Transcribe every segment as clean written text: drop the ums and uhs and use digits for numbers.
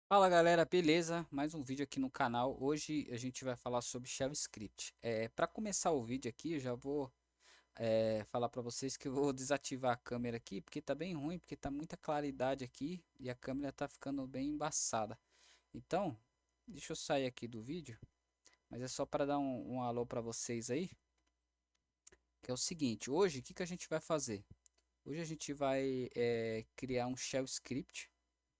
Fala galera, beleza? Mais um vídeo aqui no canal. Hoje a gente vai falar sobre Shell Script. Para começar o vídeo aqui, eu já vou falar para vocês que eu vou desativar a câmera aqui, porque tá bem ruim, porque tá muita claridade aqui e a câmera tá ficando bem embaçada. Então, deixa eu sair aqui do vídeo, mas é só para dar um alô para vocês aí, que é o seguinte, hoje o que que a gente vai fazer? Hoje a gente vai criar um Shell Script,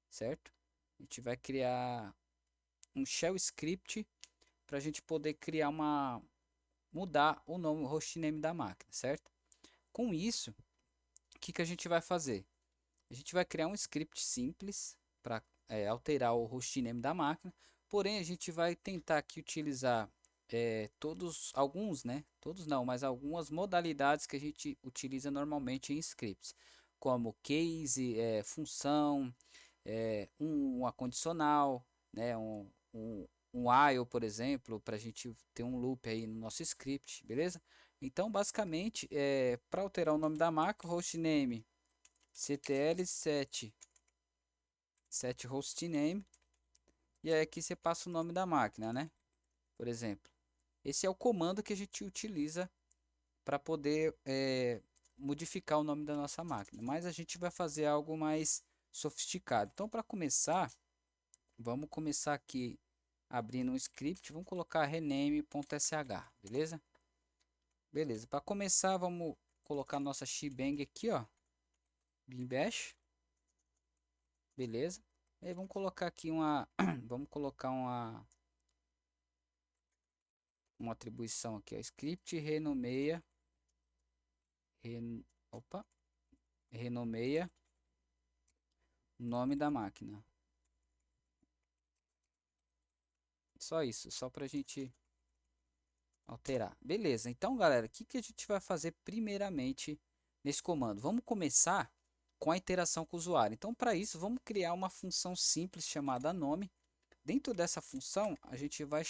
certo? A gente vai criar um shell script para a gente poder criar mudar o nome, o hostname da máquina, certo? Com isso, o que que a gente vai fazer? A gente vai criar um script simples para alterar o hostname da máquina, porém a gente vai tentar aqui utilizar alguns, né? Todos não, mas algumas modalidades que a gente utiliza normalmente em scripts, como case, função, uma condicional, né? Um while, por exemplo, para a gente ter um loop aí no nosso script, beleza? Então, basicamente, para alterar o nome da máquina, hostname ctl7 hostname, e aí aqui você passa o nome da máquina, né? Por exemplo, esse é o comando que a gente utiliza para poder modificar o nome da nossa máquina, mas a gente vai fazer algo mais sofisticado. Então, para começar, vamos começar aqui abrindo um script, vamos colocar rename.sh, beleza? Beleza, para começar vamos colocar nossa shebang aqui, ó, bin bash, beleza? E aí vamos colocar aqui vamos colocar uma atribuição aqui, ó, script renomeia, ren, opa, renomeia o nome da máquina. Só isso, só para a gente alterar. Beleza, então galera, o que que a gente vai fazer primeiramente nesse comando? Vamos começar com a interação com o usuário. Então, para isso, vamos criar uma função simples chamada nome. Dentro dessa função, a gente vai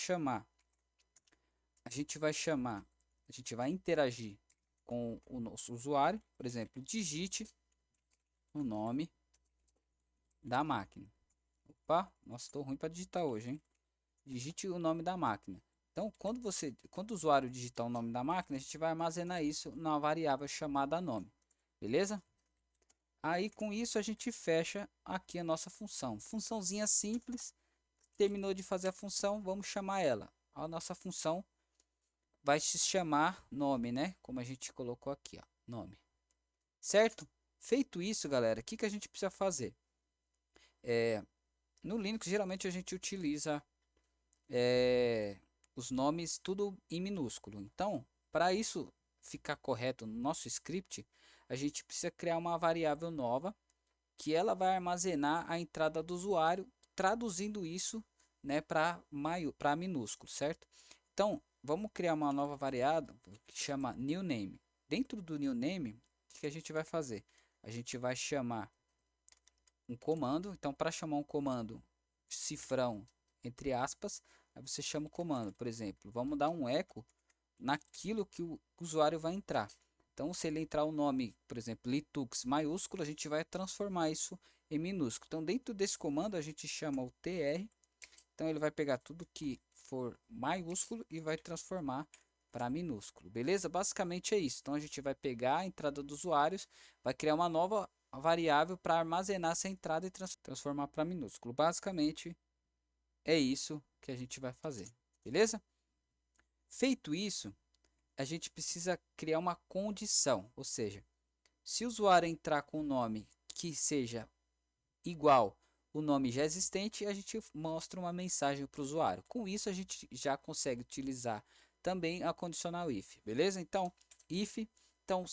interagir com o nosso usuário. Por exemplo, digite o nome da máquina. Opa, nossa, estou ruim para digitar hoje, hein? Digite o nome da máquina. Então, quando o usuário digitar o nome da máquina, a gente vai armazenar isso na variável chamada nome. Beleza? Aí com isso a gente fecha aqui a nossa função. Funçãozinha simples. Terminou de fazer a função, vamos chamar ela. A nossa função vai se chamar nome, né? Como a gente colocou aqui, ó, nome. Certo? Feito isso, galera, o que que a gente precisa fazer? No Linux, geralmente a gente utiliza é, os nomes tudo em minúsculo. Então, para isso ficar correto no nosso script, a gente precisa criar uma variável nova que ela vai armazenar a entrada do usuário, traduzindo isso, né, para minúsculo, certo? Então, vamos criar uma nova variável que chama new name. Dentro do new name, o que a gente vai fazer? A gente vai chamar um comando. Então, para chamar um comando cifrão entre aspas, aí você chama o comando. Por exemplo, vamos dar um eco naquilo que o usuário vai entrar. Então, se ele entrar o nome, por exemplo, Litux maiúsculo, a gente vai transformar isso em minúsculo. Então, dentro desse comando, a gente chama o tr. Então, ele vai pegar tudo que for maiúsculo e vai transformar para minúsculo. Beleza? Basicamente é isso. Então, a gente vai pegar a entrada dos usuários, vai criar uma nova variável para armazenar essa entrada e transformar para minúsculo. Basicamente é isso que a gente vai fazer. Beleza? Feito isso, a gente precisa criar uma condição, ou seja, se o usuário entrar com um nome que seja igual o nome já existente, a gente mostra uma mensagem para o usuário. Com isso, a gente já consegue utilizar também a condicional if, beleza? Então, if, então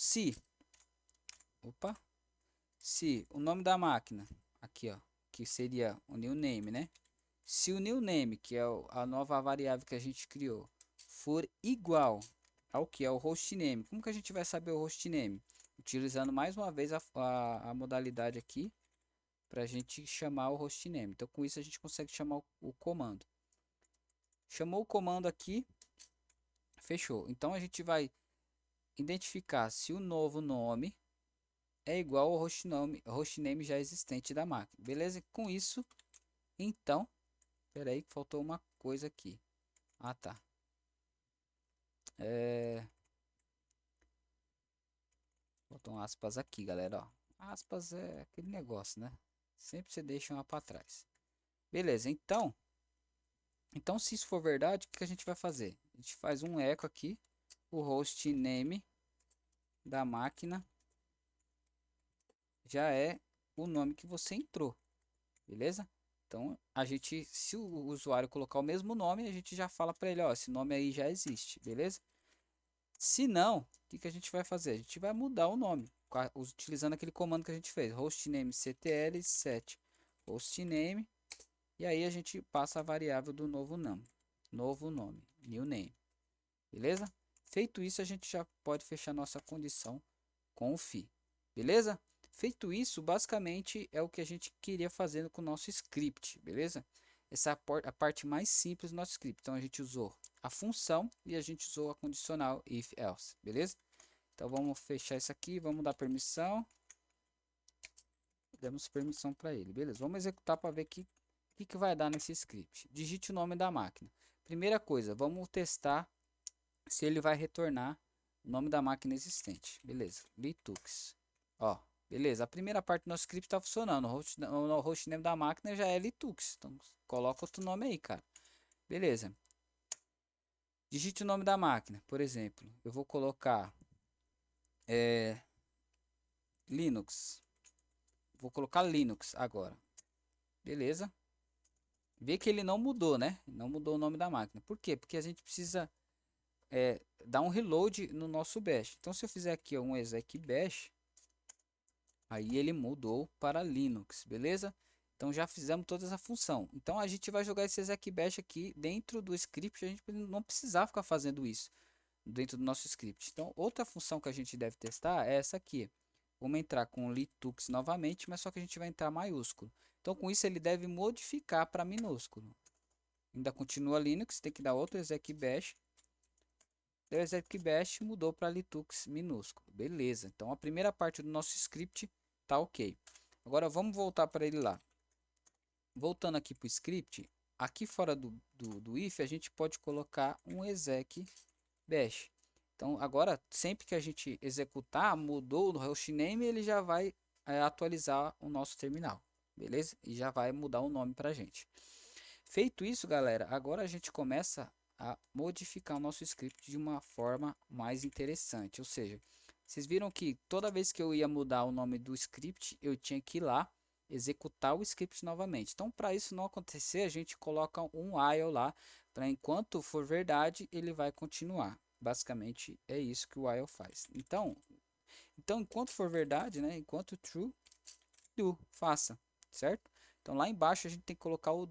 opa, se o nome da máquina, aqui ó, que seria o new name, né? Se o new name, que é a nova variável que a gente criou, for igual ao que é o hostname, como que a gente vai saber o hostname? Utilizando mais uma vez a modalidade aqui para a gente chamar o hostname. Então, com isso a gente consegue chamar o comando. Chamou o comando aqui, fechou. Então, a gente vai identificar se o novo nome é igual ao hostname já existente da máquina. Beleza? Com isso, então, espera aí que faltou uma coisa aqui. Ah, tá. Faltam aspas aqui, galera, ó. Aspas é aquele negócio, né? Sempre você deixa uma para trás. Beleza, então se isso for verdade, o que a gente vai fazer? A gente faz um eco aqui, o hostname da máquina já é o nome que você entrou, beleza? Então a gente, se o usuário colocar o mesmo nome, a gente já fala para ele, ó, esse nome aí já existe, beleza? Se não, o que a gente vai fazer? A gente vai mudar o nome, utilizando aquele comando que a gente fez, hostname ctl set hostname, e aí a gente passa a variável do novo nome, new name, beleza? Feito isso, a gente já pode fechar nossa condição com o fi, beleza? Feito isso, basicamente é o que a gente queria fazer com o nosso script, beleza? Essa é a parte mais simples do nosso script. Então a gente usou a função e a gente usou a condicional if else, beleza? Então vamos fechar isso aqui, vamos dar permissão. Demos permissão para ele, beleza? Vamos executar para ver que vai dar nesse script. Digite o nome da máquina. Primeira coisa, vamos testar se ele vai retornar o nome da máquina existente. Beleza, Litux. Ó, beleza, a primeira parte do nosso script está funcionando. O hostname da máquina já é Litux. Então coloca outro nome aí, cara. Beleza. Digite o nome da máquina. Por exemplo, eu vou colocar Linux. Vou colocar Linux agora. Beleza. Vê que ele não mudou, né? Não mudou o nome da máquina. Por quê? Porque a gente precisa dar um reload no nosso bash. Então, se eu fizer aqui um exec bash, aí ele mudou para Linux, beleza? Então, já fizemos toda essa função. Então, a gente vai jogar esse exec bash aqui dentro do script. A gente não precisar ficar fazendo isso dentro do nosso script. Então, outra função que a gente deve testar é essa aqui. Vamos entrar com Litux novamente, mas só que a gente vai entrar maiúsculo. Então, com isso, ele deve modificar para minúsculo. Ainda continua Linux, tem que dar outro exec bash. O exec bash mudou para Litux minúsculo. Beleza. Então, a primeira parte do nosso script tá ok. Agora, vamos voltar para ele lá. Voltando aqui para o script, aqui fora do if, a gente pode colocar um exec bash. Então, agora, sempre que a gente executar, mudou o hostname, ele já vai atualizar o nosso terminal, beleza? E já vai mudar o nome para a gente. Feito isso, galera, agora a gente começa a modificar o nosso script de uma forma mais interessante. Ou seja, vocês viram que toda vez que eu ia mudar o nome do script, eu tinha que ir lá executar o script novamente. Então, para isso não acontecer, a gente coloca um while lá, para enquanto for verdade, ele vai continuar. Basicamente é isso que o while faz. Então enquanto for verdade, né? Enquanto true, do faça, certo? Então lá embaixo a gente tem que colocar o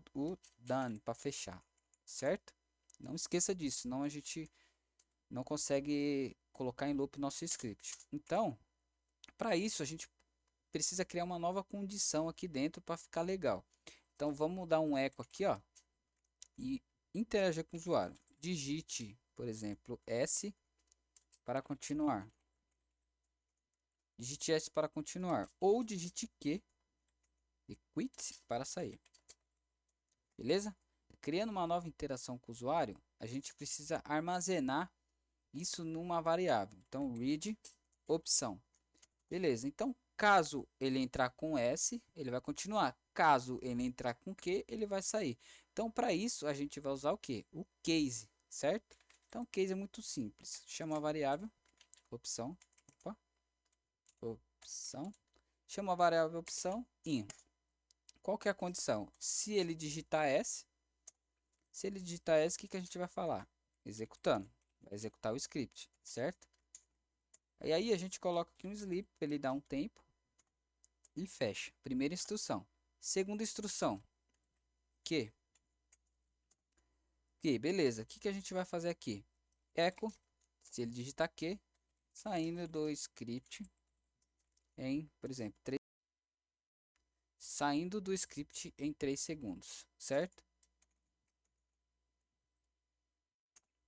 done para fechar, certo? Não esqueça disso, senão a gente não consegue colocar em loop nosso script. Então, para isso a gente precisa criar uma nova condição aqui dentro para ficar legal. Então vamos dar um eco aqui, ó, e interagir com o usuário. Digite, por exemplo, S para continuar. Digite S para continuar ou digite Q e quit para sair. Beleza? Criando uma nova interação com o usuário, a gente precisa armazenar isso numa variável. Então, read opção. Beleza. Então, caso ele entrar com S, ele vai continuar. Caso ele entrar com Q, ele vai sair. Então, para isso, a gente vai usar o que? O case, certo? Então, case é muito simples. Chama a variável opção. Opa, opção. Chama a variável opção in. Qual que é a condição? Se ele digitar S, o que a gente vai falar? Executando. Vai executar o script, certo? E aí a gente coloca aqui um sleep para ele dar um tempo e fecha. Primeira instrução. Segunda instrução. Que? Que, beleza. O que a gente vai fazer aqui? Echo, se ele digitar que, saindo do script em, por exemplo, saindo do script em 3 segundos, certo?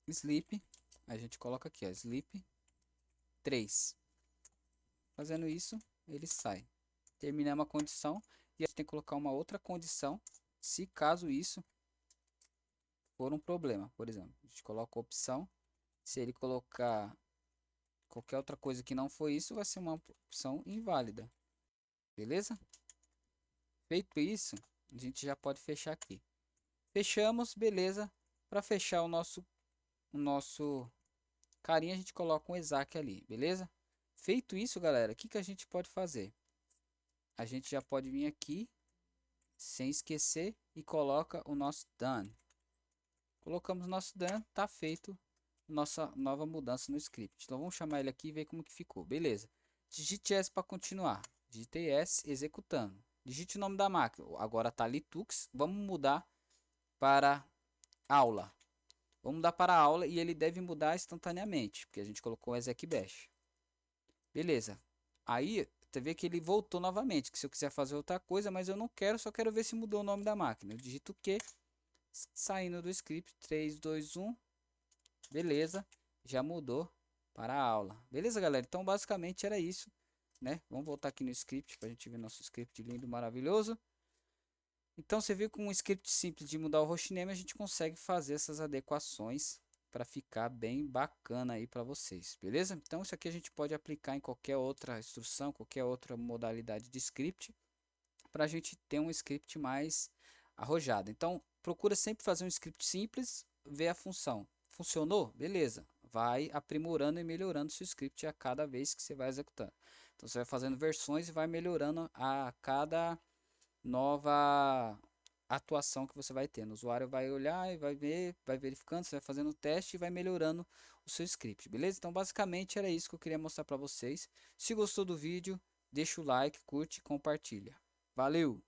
Sleep, a gente coloca aqui, ó, sleep 3. Fazendo isso, ele sai. Terminamos a condição e a gente tem que colocar uma outra condição, se caso isso for um problema. Por exemplo, a gente coloca a opção, se ele colocar qualquer outra coisa que não for isso, vai ser uma opção inválida. Beleza? Feito isso, a gente já pode fechar aqui. Fechamos, beleza. Para fechar o nosso carinha, a gente coloca um ESAC ali, beleza? Feito isso, galera, o que a gente pode fazer? A gente já pode vir aqui, sem esquecer, e coloca o nosso done. Colocamos o nosso done, tá feito nossa nova mudança no script. Então vamos chamar ele aqui e ver como que ficou. Beleza. Digite S para continuar. Digitei S executando. Digite o nome da máquina. Agora tá Litux. Vamos mudar para aula. Vamos mudar para aula e ele deve mudar instantaneamente, porque a gente colocou o exec bash. Beleza. Aí você vê que ele voltou novamente, que se eu quiser fazer outra coisa, mas eu não quero, só quero ver se mudou o nome da máquina. Eu digito o que, saindo do script, 3, 2, 1. Beleza, já mudou para a aula. Beleza, galera? Então basicamente era isso, né? Vamos voltar aqui no script para a gente ver nosso script lindo, maravilhoso. Então você viu com um script simples de mudar o hostname a gente consegue fazer essas adequações para ficar bem bacana aí para vocês, beleza? Então isso aqui a gente pode aplicar em qualquer outra instrução, qualquer outra modalidade de script, para a gente ter um script mais arrojado. Então procura sempre fazer um script simples, ver a função. Funcionou? Beleza. Vai aprimorando e melhorando seu script a cada vez que você vai executando. Então você vai fazendo versões e vai melhorando a cada nova atuação que você vai tendo. O usuário vai olhar e vai ver, vai verificando, você vai fazendo o teste e vai melhorando o seu script, beleza? Então basicamente era isso que eu queria mostrar para vocês. Se gostou do vídeo, deixa o like, curte e compartilha. Valeu!